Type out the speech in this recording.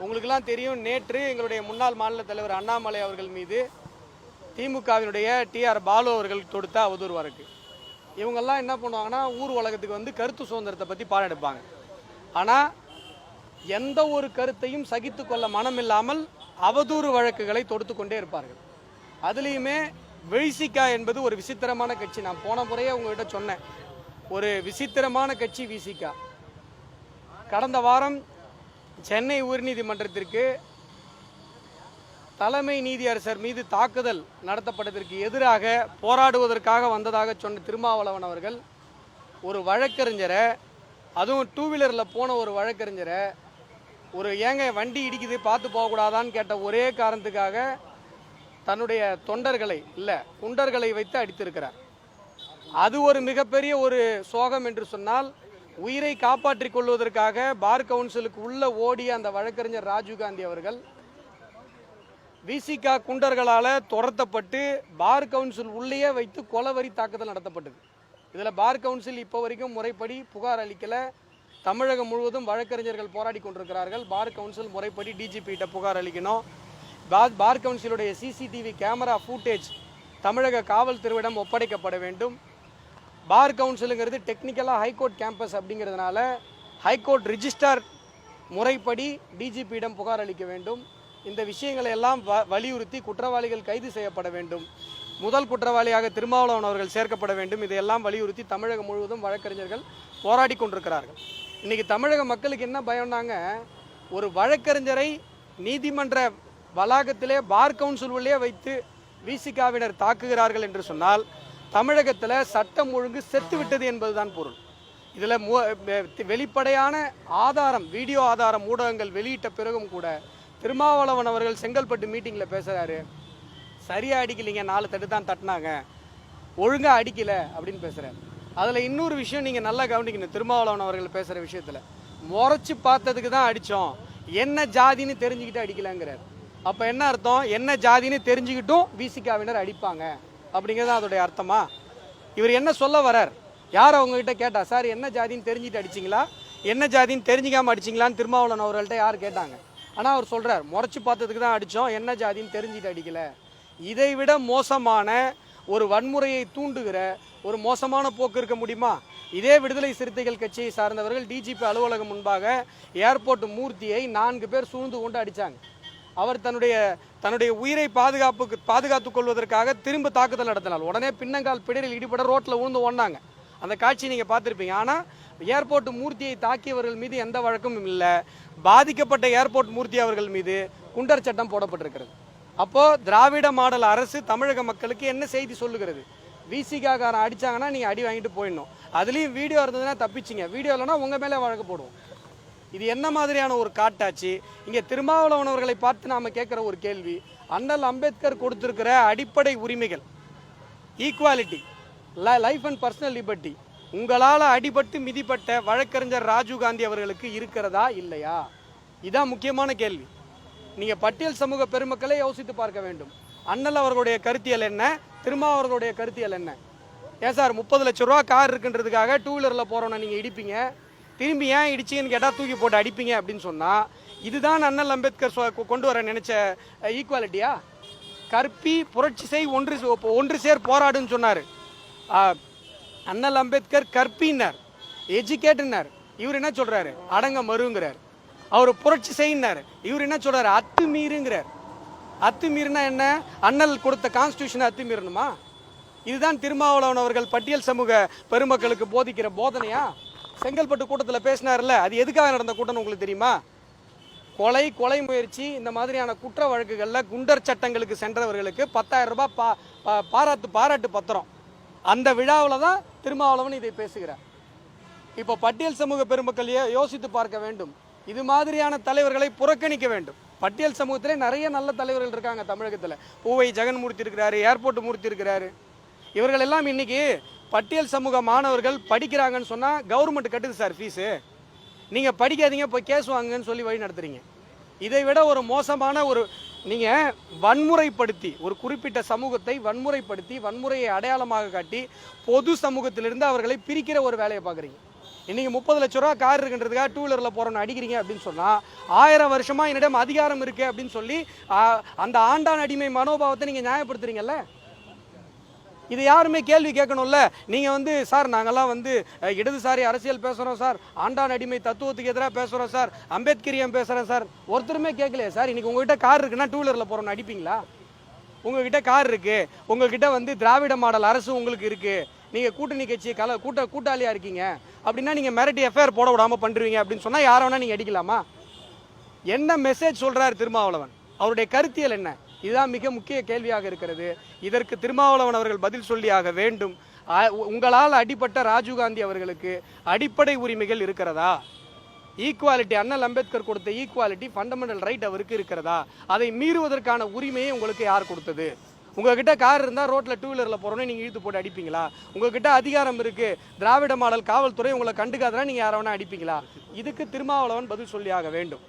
உங்களுக்கெல்லாம் தெரியும், நேற்று எங்களுடைய முன்னாள் மாநில தலைவர் அண்ணாமலை அவர்கள் மீது திமுகவினுடைய டிஆர் பாலு அவர்கள் தொடுத்த அவதூறு வழக்கு. இவங்கெல்லாம் என்ன பண்ணுவாங்கன்னா, ஊர் உலகத்துக்கு வந்து கருத்து சுதந்திரத்தை பற்றி பாடம் எடுப்பாங்க. ஆனால் எந்த ஒரு கருத்தையும் சகித்து கொள்ள மனம் இல்லாமல் அவதூறு வழக்குகளை தொடுத்து கொண்டே இருப்பார்கள். அதுலேயுமே விசிகா என்பது ஒரு விசித்திரமான கட்சி. நான் போன முறையே உங்கள்கிட்ட சொன்னேன், ஒரு விசித்திரமான கட்சி விசிகா. கடந்த வாரம் சென்னை உயர்நீதிமன்றத்திற்கு தலைமை நீதியரசர் மீது தாக்குதல் நடத்தப்பட்டதற்கு எதிராக போராடுவதற்காக வந்ததாக சொன்ன திருமாவளவன் அவர்கள் ஒரு வழக்கறிஞரை, அதுவும் டூ வீலரில் போன ஒரு வழக்கறிஞரை, ஒரு ஏங்க வண்டி இடிக்குது பார்த்து போகக்கூடாதான்னு கேட்ட ஒரே காரணத்துக்காக தன்னுடைய தொண்டர்களை இல்லை குண்டர்களை வைத்து அடித்திருக்கிறார். அது ஒரு மிகப்பெரிய ஒரு சோகம் என்று சொன்னால், உயிரை காப்பாற்றிக் கொள்வதற்காக பார் கவுன்சிலுக்கு உள்ள ஓடிய அந்த வழக்கறிஞர் ராஜீவ்காந்தி அவர்கள் விசிகா குண்டர்களால் துரத்தப்பட்டு பார் கவுன்சில் உள்ளேயே வைத்து கொலவரி தாக்குதல் நடத்தப்பட்டது. இதில் பார் கவுன்சில் இப்போ வரைக்கும் முறைப்படி புகார் அளிக்கலை. தமிழகம் முழுவதும் வழக்கறிஞர்கள் போராடி கொண்டிருக்கிறார்கள். பார் கவுன்சில் முறைப்படி டிஜிபிகிட்ட புகார் அளிக்கணும். பார் கவுன்சிலுடைய சிசிடிவி கேமரா ஃபூட்டேஜ் தமிழக காவல்துறையிடம் ஒப்படைக்கப்பட வேண்டும். பார் கவுன்சிலுங்கிறது டெக்னிக்கலாக ஹைகோர்ட் கேம்பஸ் அப்படிங்கிறதுனால ஹைகோர்ட் ரிஜிஸ்டர் முறைப்படி டிஜிபியிடம் புகார் அளிக்க வேண்டும். இந்த விஷயங்களை எல்லாம் வலியுறுத்தி குற்றவாளிகள் கைது செய்யப்பட வேண்டும். முதல் குற்றவாளியாக திருமாவளவன் அவர்கள் சேர்க்கப்பட வேண்டும். இதையெல்லாம் வலியுறுத்தி தமிழகம் முழுவதும் வழக்கறிஞர்கள் போராடி கொண்டிருக்கிறார்கள். இன்றைக்கி தமிழக மக்களுக்கு என்ன பயம்னாங்க, ஒரு வழக்கறிஞரை நீதிமன்ற வளாகத்திலே பார் கவுன்சில் உள்ளே வைத்து விசிகாவினர் தாக்குகிறார்கள் என்று சொன்னால் தமிழகத்தில் சட்டம் ஒழுங்கு செத்து விட்டது என்பதுதான் பொருள். இதில் வெளிப்படையான ஆதாரம், வீடியோ ஆதாரம் ஊடகங்கள் வெளியிட்ட பிறகும் கூட திருமாவளவன் அவர்கள் செங்கல்பட்டு மீட்டிங்கில் பேசுகிறாரு, சரியாக அடிக்கலைங்க, 4 தட்டு தான் தட்டினாங்க, ஒழுங்காக அடிக்கலை அப்படின்னு பேசுகிறார். அதில் இன்னொரு விஷயம் நீங்கள் நல்லா கவனிக்கணும். திருமாவளவன் அவர்கள் பேசுகிற விஷயத்தில் முறைச்சி பார்த்ததுக்கு தான் அடித்தோம், என்ன ஜாதின்னு தெரிஞ்சுக்கிட்டு அடிக்கலைங்கிறார். அப்போ என்ன அர்த்தம்? என்ன ஜாதின்னு தெரிஞ்சுக்கிட்டும் விசிகாவினர் அடிப்பாங்க அப்படிங்கிறது அதோடைய அர்த்தமா? இவர் என்ன சொல்ல வரார்? யார் அவங்ககிட்ட கேட்டா, சார் என்ன ஜாதின்னு தெரிஞ்சுட்டு அடிச்சிங்களா, என்ன ஜாதின்னு தெரிஞ்சிக்காமல் அடிச்சிங்களான்னு திருமாவளவன் அவர்கள்ட்ட யார் கேட்டாங்க? ஆனால் அவர் சொல்கிறார், முறைச்சி பார்த்ததுக்கு தான் அடித்தோம், என்ன ஜாதின்னு தெரிஞ்சுட்டு அடிக்கலை. இதைவிட மோசமான ஒரு வன்முறையை தூண்டுகிற ஒரு மோசமான போக்கு இருக்க முடியுமா? இதே விடுதலை சிறுத்தைகள் கட்சியை சார்ந்தவர்கள் டிஜிபி அலுவலகம் முன்பாக ஏர்போர்ட் மூர்த்தியை 4 பேர் சூழ்ந்து கொண்டு அடித்தாங்க. அவர் தன்னுடைய உயிரை பாதுகாத்துக் கொள்வதற்காக திரும்ப தாக்குதல் நடத்தினார். உடனே பின்னங்கால் பிடரில் ஈடுபட ரோட்டில் விழுந்து ஓடினாங்க. அந்த காட்சியை நீங்கள் பார்த்துருப்பீங்க. ஆனால் ஏர்போர்ட் மூர்த்தியை தாக்கியவர்கள் மீது எந்த வழக்கும் இல்லை. பாதிக்கப்பட்ட ஏர்போர்ட் மூர்த்தி அவர்கள் மீது குண்டர் சட்டம் போடப்பட்டிருக்கிறது. அப்போது திராவிட மாடல் அரசு தமிழக மக்களுக்கு என்ன செய்தி சொல்லுகிறது? விசிகாக்காரன் அடித்தாங்கன்னா நீங்கள் அடி வாங்கிட்டு போயிடணும். அதுலேயும் வீடியோ இருந்ததுன்னா தப்பிச்சிங்க, வீடியோ இல்லைன்னா உங்கள் மேலே வழக்கு போடுவோம். இது என்ன மாதிரியான ஒரு காட்டாச்சு? இங்கே திருமாவளவன் அவர்களை பார்த்து நாம் கேட்குற ஒரு கேள்வி, அண்ணல் அம்பேத்கர் கொடுத்துருக்கிற அடிப்படை உரிமைகள், equality, life and personal liberty, உங்களால் அடிபட்டு மிதிப்பட்ட வழக்கறிஞர் ராஜீவ்காந்தி அவர்களுக்கு இருக்கிறதா இல்லையா? இதுதான் முக்கியமான கேள்வி. நீங்கள் பட்டியல் சமூக பெருமக்களை யோசித்து பார்க்க வேண்டும். அண்ணல் அவர்களுடைய கருத்தியல் என்ன, திருமாவளவர்களுடைய கருத்தியல் என்ன? ஏன் சார் 30 லட்ச ரூபா கார் இருக்குன்றதுக்காக டூ வீலரில் போகிறோன்னா நீங்கள் இடிப்பீங்க, திரும்பி ஏன் இடிச்சிங்கன்னு கேட்டால் தூக்கி போட்டு அடிப்பீங்க அப்படின்னு சொன்னால், இதுதான் அண்ணல் அம்பேத்கர் கொண்டு வர நினைச்ச ஈக்குவாலிட்டியா? கற்பி புரட்சி செய் ஒன்று சேர் போராடுன்னு சொன்னார் அண்ணல் அம்பேத்கர். கற்பின்னார், எஜுகேட்டுன்னார். இவர் என்ன சொல்கிறாரு? அடங்க மறுங்கிறார். அவர் புரட்சி செய்யினார். இவர் என்ன சொல்கிறாரு? அத்துமீறுங்கிறார். அத்துமீறினா என்ன? அண்ணல் கொடுத்த கான்ஸ்டியூஷனை அத்துமீறணுமா? இதுதான் திருமாவளவன் அவர்கள் பட்டியல் சமூக பெருமக்களுக்கு போதிக்கிற போதனையா? செங்கல்பட்டு கூட்டத்தில் பேசினார்ல, அது எதுக்காக நடந்த கூட்டம்னு உங்களுக்கு தெரியுமா? கொலை முயற்சி இந்த மாதிரியான குற்ற வழக்குகளில் குண்டர் சட்டங்களுக்கு சென்றவர்களுக்கு 10,000 ரூபாய் பாராட்டு பத்திரம். அந்த விழாவில் தான் திருமாவளவன் இதை பேசுகிறார். இப்போ பட்டியல் சமூக பெருமக்கள் யோசித்து பார்க்க வேண்டும். இது மாதிரியான தலைவர்களை புறக்கணிக்க வேண்டும். பட்டியல் சமூகத்திலே நிறைய நல்ல தலைவர்கள் இருக்காங்க தமிழகத்தில். பூவை ஜெகன்மூர்த்தி இருக்கிறாரு, ஏர்போர்ட் மூர்த்தி இருக்கிறாரு. இவர்கள் எல்லாம் இன்னைக்கு பட்டியல் சமூக மாணவர்கள் படிக்கிறாங்கன்னு சொன்னால் கவர்மெண்ட் கட்டுது சார் ஃபீஸு, நீங்கள் படிக்காதீங்க போய் கேஸ் வாங்குங்கன்னு சொல்லி வழி நடத்துறீங்க. இதை விட ஒரு மோசமான நீங்கள் வன்முறைப்படுத்தி ஒரு குறிப்பிட்ட சமூகத்தை வன்முறைப்படுத்தி வன்முறையை அடையாளமாக காட்டி பொது சமூகத்திலிருந்து அவர்களை பிரிக்கிற ஒரு வேலையை பார்க்குறீங்க. இன்னைக்கு 30 லட்ச ரூபா கார் இருக்குன்றதுக்காக டூ வீலரில் போகிறவனை அடிக்கிறீங்க அப்படின்னு சொன்னால் 1000 வருஷமா என்னிடம் அதிகாரம் இருக்கு அப்படின்னு சொல்லி அந்த ஆண்டான் அடிமை மனோபாவத்தை நீங்கள் நியாயப்படுத்துறீங்கல்ல. இது யாருமே கேள்வி கேட்கணும்ல. நீங்கள் வந்து சார் நாங்கள்லாம் வந்து இடதுசாரி அரசியல் பேசுகிறோம் சார், ஆண்டான் அடிமை தத்துவத்துக்கு எதிராக பேசுகிறோம் சார், அம்பேத்கரியம் பேசுகிறேன் சார், ஒருத்தருமே கேட்கலையே சார். இன்றைக்கி உங்கள்கிட்ட கார் இருக்குன்னா டூ வீலரில் போகிறோன்னு அடிப்பீங்களா? உங்கள்கிட்ட கார் இருக்குது, உங்கள்கிட்ட வந்து திராவிட மாடல் அரசு உங்களுக்கு இருக்குது, நீங்கள் கூட்டணி கட்சி கூட்டாளியாக இருக்கீங்க அப்படின்னா நீங்கள் மிரட்டி எஃப்ஐஆர் போட விடாமல் பண்ணுறீங்க அப்படின்னு சொன்னால் யாரை வேணால் நீங்கள் அடிக்கலாமா? என்ன மெசேஜ் சொல்கிறார் திருமாவளவன்? அவருடைய கருத்தியல் என்ன? இதுதான் மிக முக்கிய கேள்வியாக இருக்கிறது. இதற்கு திருமாவளவன் அவர்கள் பதில் சொல்லியாக வேண்டும். உங்களால் அடிப்பட்ட ராஜீவ்காந்தி அவர்களுக்கு அடிப்படை உரிமைகள் இருக்கிறதா? ஈக்குவாலிட்டி, அண்ணல் அம்பேத்கர் கொடுத்த ஈக்குவாலிட்டி ஃபண்டமெண்டல் ரைட் அவருக்கு இருக்கிறதா? அதை மீறுவதற்கான உரிமையை உங்களுக்கு யார் கொடுத்தது? உங்ககிட்ட கார் இருந்தால் ரோட்டில் டூ வீலரில் போகிறோன்னே நீங்கள் இழுத்து போட்டு அடிப்பீங்களா? உங்ககிட்ட அதிகாரம் இருக்குது, திராவிட மாடல் காவல்துறை உங்களை கண்டுக்காதனா நீங்கள் யாரை வேணா அடிப்பீங்களா? இதுக்கு திருமாவளவன் பதில் சொல்லியாக வேண்டும்.